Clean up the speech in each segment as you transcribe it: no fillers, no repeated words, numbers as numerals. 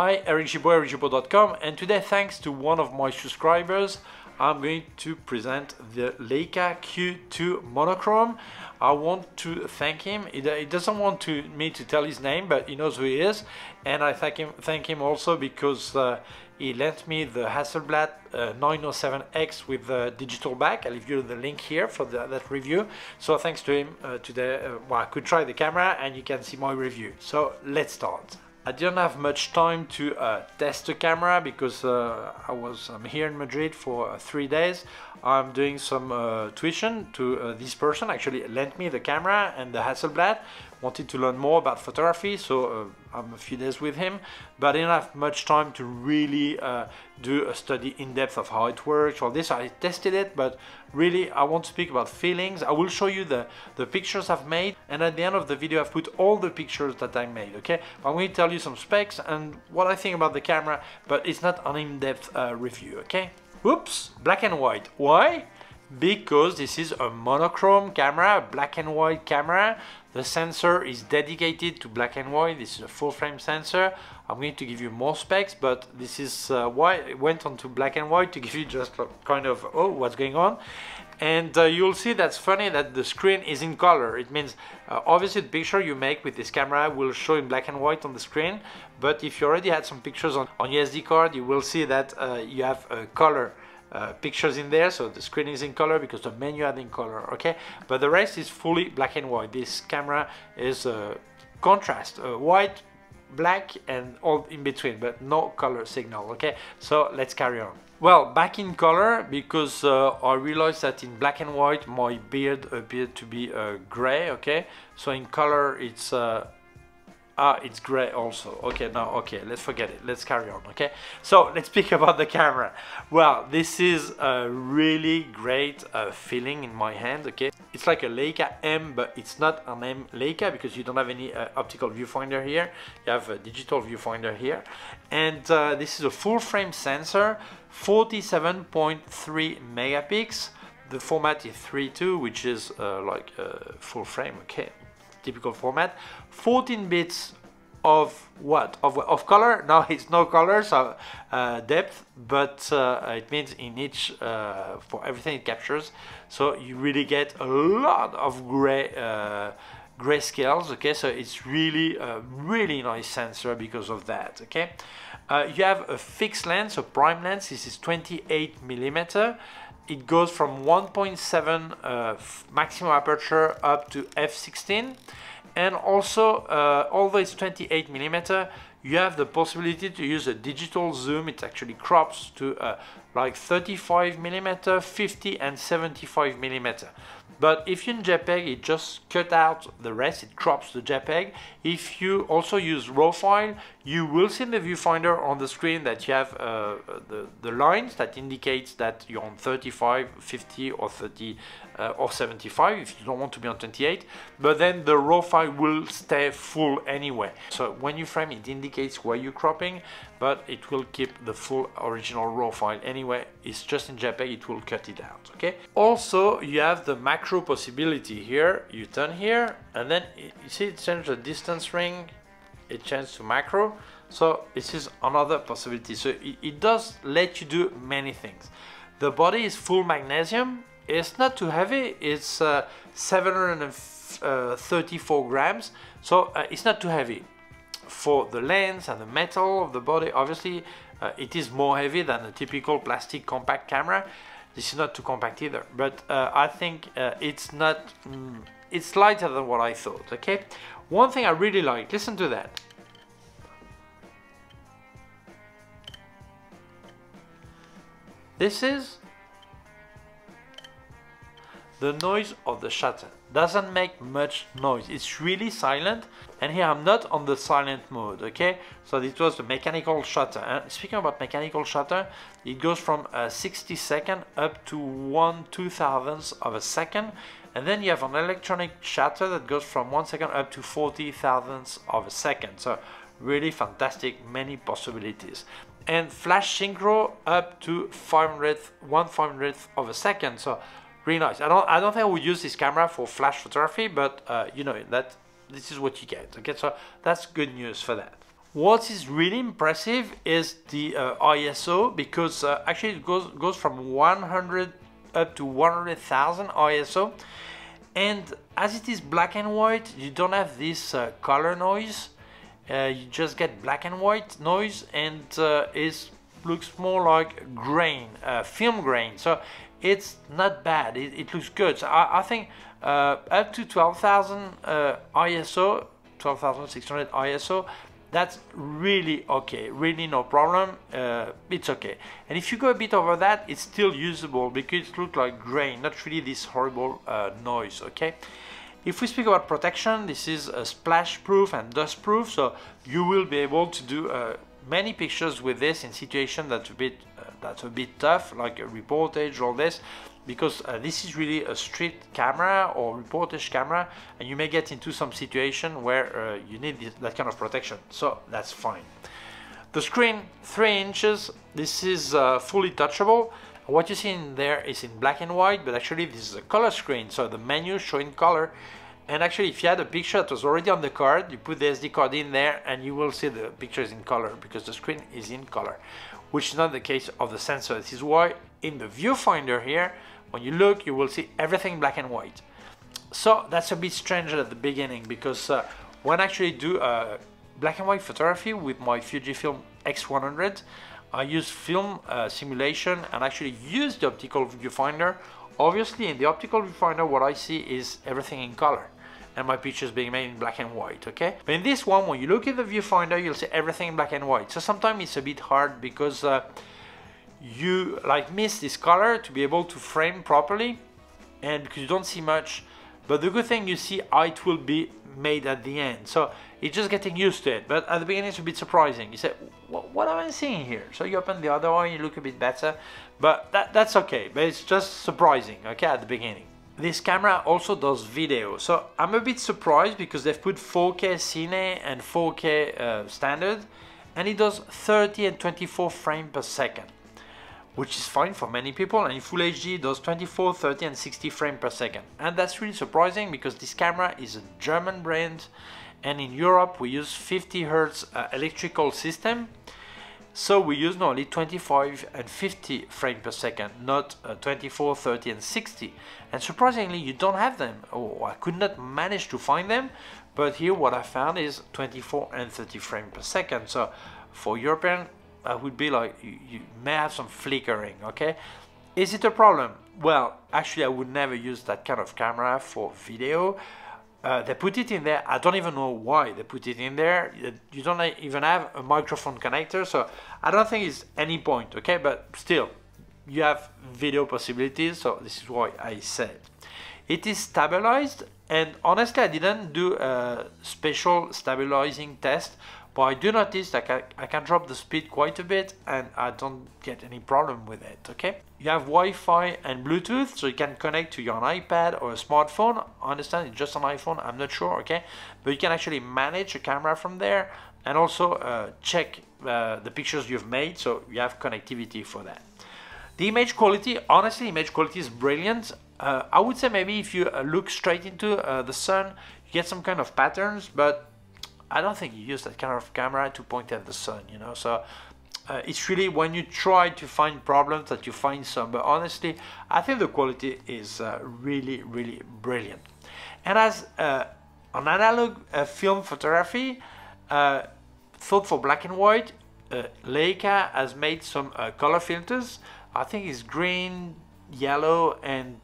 Hi, Eric Gibaud, ericgibaud.com, and today, thanks to one of my subscribers, I'm going to present the Leica Q2 Monochrome. I want to thank him. He doesn't want me to tell his name, but he knows who he is, and I thank him also because he lent me the Hasselblad 907X with the digital back. I'll leave you the link here for that review. So thanks to him today, well, I could try the camera and you can see my review. So let's start. I didn't have much time to test the camera because I'm here in Madrid for 3 days. I'm doing some tuition to this person. Actually lent me the camera and the Hasselblad. Wanted to learn more about photography, so I'm a few days with him, but I didn't have much time to really do a study in depth of how it works. All this, I tested it, but really I want to speak about feelings. I will show you the pictures I've made, and at the end of the video I've put all the pictures that I made, okay? I'm going to tell you some specs and what I think about the camera, but it's not an in-depth review, okay? Whoops, black and white. Why? Because this is a monochrome camera, a black and white camera. The sensor is dedicated to black and white. This is a full frame sensor. I'm going to give you more specs, but this is why I went on to black and white, to give you just kind of, oh, what's going on. And you'll see that's funny that the screen is in color. It means obviously the picture you make with this camera will show in black and white on the screen, but if you already had some pictures on your SD card, you will see that you have color pictures in there, so the screen is in color because the menu are in color, okay? But the rest is fully black and white. This camera is contrast, white, black, and all in between, but no color signal, okay? So let's carry on. Well, back in color because I realized that in black and white my beard appeared to be gray, okay? So in color it's it's gray also. Okay, now, okay, let's forget it. Let's carry on, okay? So let's speak about the camera. Well, this is a really great feeling in my hand, okay? It's like a Leica M, but it's not an M Leica because you don't have any optical viewfinder here. You have a digital viewfinder here. And this is a full frame sensor, 47.3 megapixels. The format is 3.2, which is like full frame, okay? Typical format. 14 bits of what? Of color? No, it's no color, so depth, but it means in each for everything it captures. So you really get a lot of gray scales, okay? So it's really a really nice sensor because of that, okay? You have a fixed lens, a prime lens. This is 28 millimeter. It goes from 1.7 maximum aperture up to f16, and also although it's 28 millimeter, you have the possibility to use a digital zoom. It actually crops to like 35 millimeter, 50 and 75 millimeter. But if you're in JPEG, it just cut out the rest, it crops the JPEG. If you also use RAW file, you will see in the viewfinder on the screen that you have the lines that indicates that you're on 35, 50 or 30 or 75 if you don't want to be on 28, but then the RAW file will stay full anyway. So when you frame, it indicates where you're cropping, but it will keep the full original RAW file anyway. It's just in JPEG, it will cut it out, okay? Also, you have the macro possibility here. You turn here, and then you see it changes the distance ring, it changes to macro. So this is another possibility. So it does let you do many things. The body is full magnesium. It's not too heavy. It's 734 grams. So it's not too heavy. For the lens and the metal of the body, obviously it is more heavy than a typical plastic compact camera. This is not too compact either, but I think it's not, it's lighter than what I thought, okay? One thing I really like, listen to that. This is the noise of the shutter. Doesn't make much noise. It's really silent. And here I'm not on the silent mode, okay? So this was the mechanical shutter. And speaking about mechanical shutter, it goes from 60 seconds up to 1/2000th of a second. And then you have an electronic shutter that goes from 1 second up to 40,000ths of a second. So really fantastic, many possibilities. And flash synchro up to 1/500th of a second. So really nice. I don't think I would use this camera for flash photography, but you know that this is what you get. Okay, so that's good news for that. What is really impressive is the ISO, because actually it goes from 100 up to 100,000 ISO, and as it is black and white, you don't have this color noise. You just get black and white noise, and it looks more like grain, film grain. So it's not bad. It looks good. So I think up to 12,000 ISO, 12,600 ISO, that's really okay, really no problem. It's okay. And if you go a bit over that, it's still usable because it looks like grain, not really this horrible noise, okay? If we speak about protection, this is splash proof and dust proof, so you will be able to do many pictures with this in situation that's a bit tough, like a reportage or this, because this is really a street camera or reportage camera, and you may get into some situation where you need that kind of protection, so that's fine. The screen, 3 inches, this is fully touchable. What you see in there is in black and white, but actually this is a color screen, so the menu show in color. And actually, if you had a picture that was already on the card, you put the SD card in there and you will see the picture is in color because the screen is in color, which is not the case of the sensor. This is why in the viewfinder here, when you look, you will see everything black and white. So that's a bit strange at the beginning, because when I actually do black and white photography with my Fujifilm X100, I use film simulation and actually use the optical viewfinder. Obviously, in the optical viewfinder, what I see is everything in color, and my pictures being made in black and white, okay? But in this one, when you look at the viewfinder, you'll see everything in black and white. So sometimes it's a bit hard because you like miss this color to be able to frame properly, and because you don't see much. But the good thing, you see how it will be made at the end. So it's just getting used to it. But at the beginning, it's a bit surprising. You say, what am I seeing here? So you open the other one, you look a bit better. But that's okay. But it's just surprising, okay, at the beginning. This camera also does video. So I'm a bit surprised because they've put 4K Cine and 4K standard. And it does 30 and 24 frames per second, which is fine for many people, and in Full HD it does 24, 30 and 60 frames per second. And that's really surprising because this camera is a German brand, and in Europe we use 50 Hz electrical system, so we use normally 25 and 50 frames per second, not 24, 30 and 60. And surprisingly, you don't have them. Oh, I could not manage to find them, but here what I found is 24 and 30 frames per second. So for European, I would be like, you may have some flickering, okay? Is it a problem? Well, actually, I would never use that kind of camera for video. They put it in there. I don't even know why they put it in there. You don't even have a microphone connector, so I don't think it's any point, okay? But still, you have video possibilities, so this is why I said. It is stabilized, and honestly, I didn't do a special stabilizing test, but I do notice that I can drop the speed quite a bit and I don't get any problem with it, okay? You have Wi-Fi and Bluetooth, so you can connect to your iPad or a smartphone. I understand it's just an iPhone, I'm not sure, okay? But you can actually manage a camera from there and also check the pictures you've made, so you have connectivity for that. The image quality, honestly, image quality is brilliant. I would say maybe if you look straight into the sun, you get some kind of patterns, but I don't think you use that kind of camera to point at the sun, you know. So it's really when you try to find problems that you find some. But honestly, I think the quality is really, really brilliant. And as an analog film photography, thought for black and white, Leica has made some color filters. I think it's green, yellow, and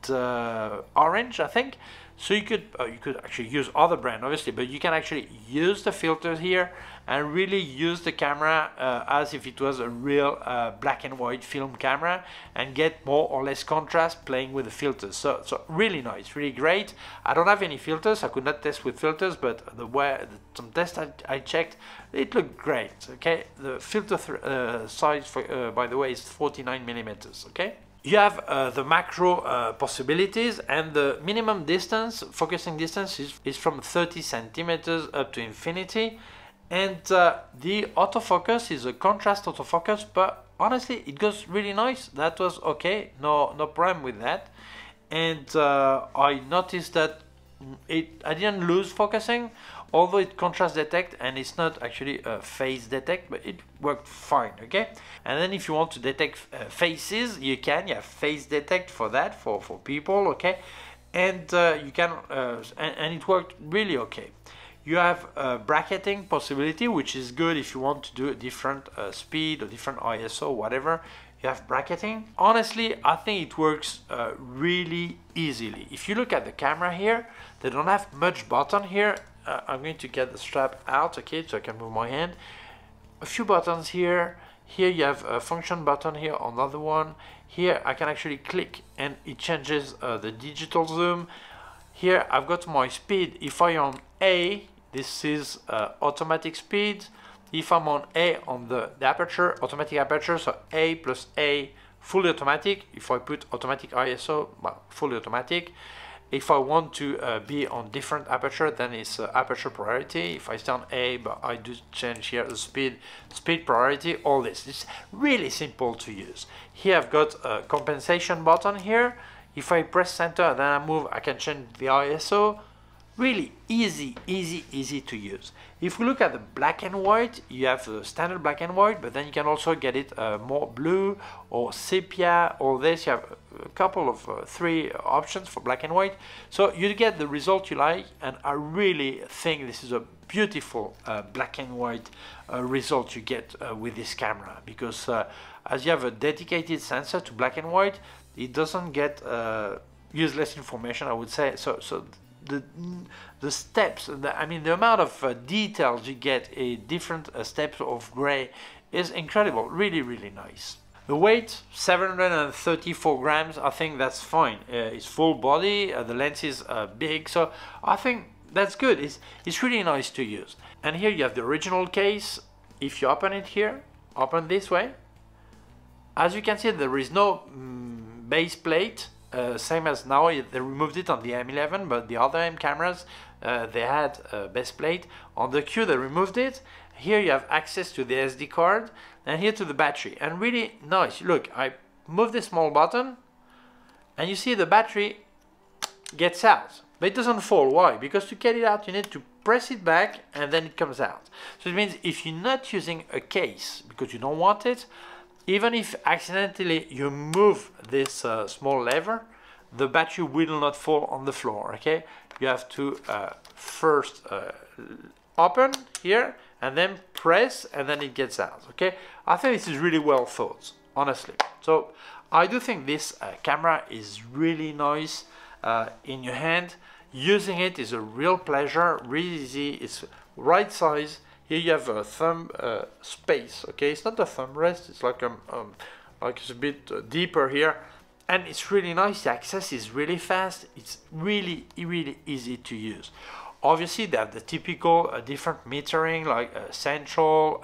orange, I think. So you could actually use other brand, obviously, but you can actually use the filters here and really use the camera as if it was a real black and white film camera and get more or less contrast playing with the filters. So really nice, really great. I don't have any filters. I could not test with filters, but some tests I checked, it looked great. Okay, the filter size, by the way, is 49 millimeters. Okay. You have the macro possibilities, and the minimum distance, focusing distance is from 30 centimeters up to infinity. And the autofocus is a contrast autofocus, but honestly, it goes really nice. That was okay, no problem with that. And I noticed that I didn't lose focusing, although it contrast detect and it's not actually a phase detect, but it worked fine. Okay, and then if you want to detect faces, you have phase detect for that for people. Okay, and you can and it worked really okay. You have a bracketing possibility, which is good if you want to do a different speed or different ISO, whatever. You have bracketing. Honestly, I think it works really easily. If you look at the camera here, they don't have much button here. I'm going to get the strap out, okay, so I can move my hand. A few buttons here. Here you have a function button here, another one. Here I can actually click and it changes the digital zoom. Here I've got my speed. If I am on A, this is automatic speed. If I'm on A on the aperture, automatic aperture, so A plus A, fully automatic. If I put automatic ISO, well, fully automatic. If I want to be on different aperture, then it's aperture priority. If I stay on A, but I do change here the speed priority, all this. It's really simple to use. Here I've got a compensation button here. If I press center, then I move, I can change the ISO. Really easy to use. If we look at the black and white, you have the standard black and white, but then you can also get it more blue or sepia or this. You have a couple of three options for black and white. So you get the result you like, and I really think this is a beautiful black and white result you get with this camera, because as you have a dedicated sensor to black and white, it doesn't get useless information, I would say. So the steps, I mean the amount of details you get in different steps of gray is incredible. Really nice. The weight, 734 grams. I think that's fine. It's full body. The lens is big, so I think that's good. It's really nice to use. And here you have the original case. If you open it here, open this way, as you can see, there is no base plate. Same as now, they removed it on the M11, but the other M cameras, they had a base plate. On the Q, they removed it. Here you have access to the SD card, and here to the battery. And really nice. Look, I move this small button, and you see the battery gets out. But it doesn't fall. Why? Because to get it out, you need to press it back, and then it comes out. So it means if you're not using a case because you don't want it, even if accidentally you move this small lever, the battery will not fall on the floor, okay? You have to first open here and then press, and then it gets out, okay? I think this is really well thought, honestly. So I do think this camera is really nice in your hand. Using it is a real pleasure, really easy. It's right size. Here you have a thumb space, okay? It's not a thumb rest, it's like it's a bit deeper here. And it's really nice, the access is really fast, it's really easy to use. Obviously they have the typical different metering, like central,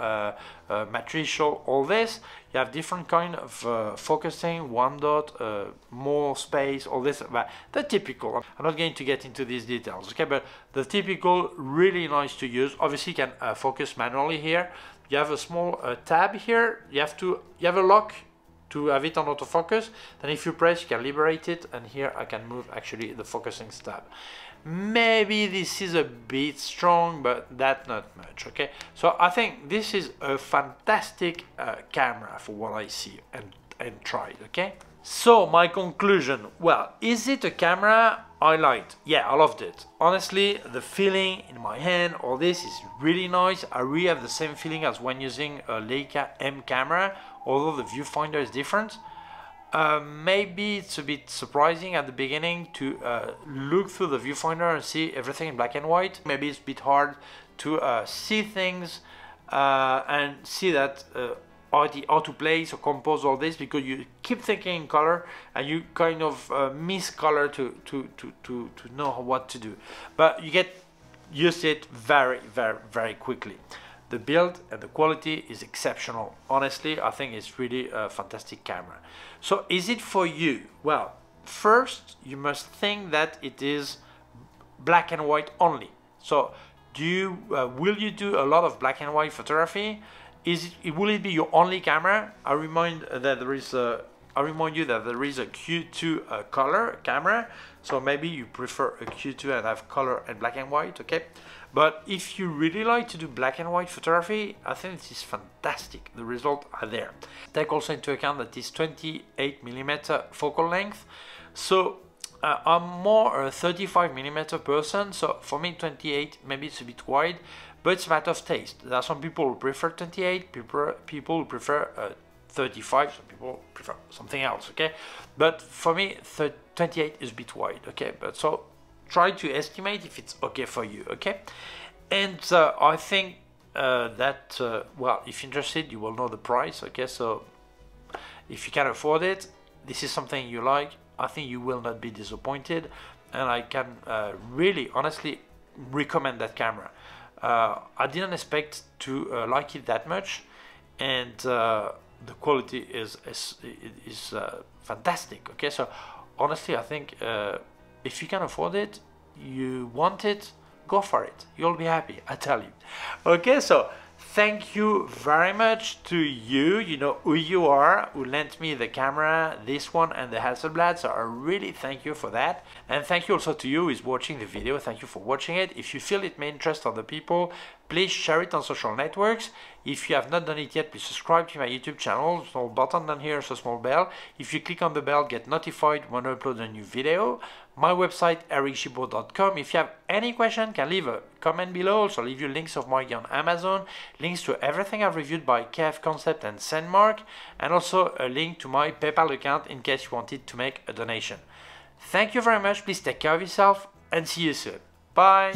matricial, all this. You have different kind of focusing, one dot, more space, all this, but the typical. I'm not going to get into these details, okay, but the typical, really nice to use. Obviously you can focus manually here. You have a small tab here, you have a lock to have it on autofocus. Then if you press, you can liberate it, and here I can move actually the focusing tab. Maybe this is a bit strong, but that not much, okay? So I think this is a fantastic camera for what I see and tried, okay? So my conclusion, well, is it a camera I liked? Yeah, I loved it. Honestly, the feeling in my hand, all this is really nice. I really have the same feeling as when using a Leica M camera, although the viewfinder is different. Maybe it's a bit surprising at the beginning to look through the viewfinder and see everything in black and white. Maybe it's a bit hard to see things and see that how to place or compose all this, because you keep thinking in color and you kind of miss color to know what to do. But you get used to it very quickly. The build and the quality is exceptional. Honestly, I think it's really a fantastic camera. So is it for you? Well, first you must think that it is black and white only. So will you do a lot of black and white photography? Will it be your only camera? I remind that there is a I remind you that there is a Q2 color camera, so maybe you prefer a Q2 and have color and black and white, okay? But if you really like to do black and white photography, I think this is fantastic. The results are there. Take also into account that it's 28mm focal length, so I'm more a 35mm person, so for me 28 maybe it's a bit wide, but it's a matter of taste. There are some people who prefer 28, people who prefer 35, some people prefer something else, okay? But for me 28 is a bit wide, okay? But so try to estimate if it's okay for you, okay? And I think that, well, if you're interested, you will know the price, okay? So if you can afford it, this is something you like, I think you will not be disappointed, and I can really, honestly recommend that camera. I didn't expect to like it that much, and the quality is fantastic, okay? So honestly, I think if you can afford it, you want it, go for it. You'll be happy, I tell you. Okay, so thank you very much to you. You know who you are, who lent me the camera, this one and the Hasselblad, so I really thank you for that. And thank you also to you who is watching the video. Thank you for watching it. If you feel it may interest other people, please share it on social networks. If you have not done it yet, please subscribe to my YouTube channel. Small button down here, so small bell. If you click on the bell, get notified when I upload a new video. My website, ericgibaud.com. If you have any question, can leave a comment below. Also leave you links of my on Amazon, links to everything I've reviewed by K&F Concept and Sendmark, and also a link to my PayPal account in case you wanted to make a donation. Thank you very much. Please take care of yourself and see you soon. Bye.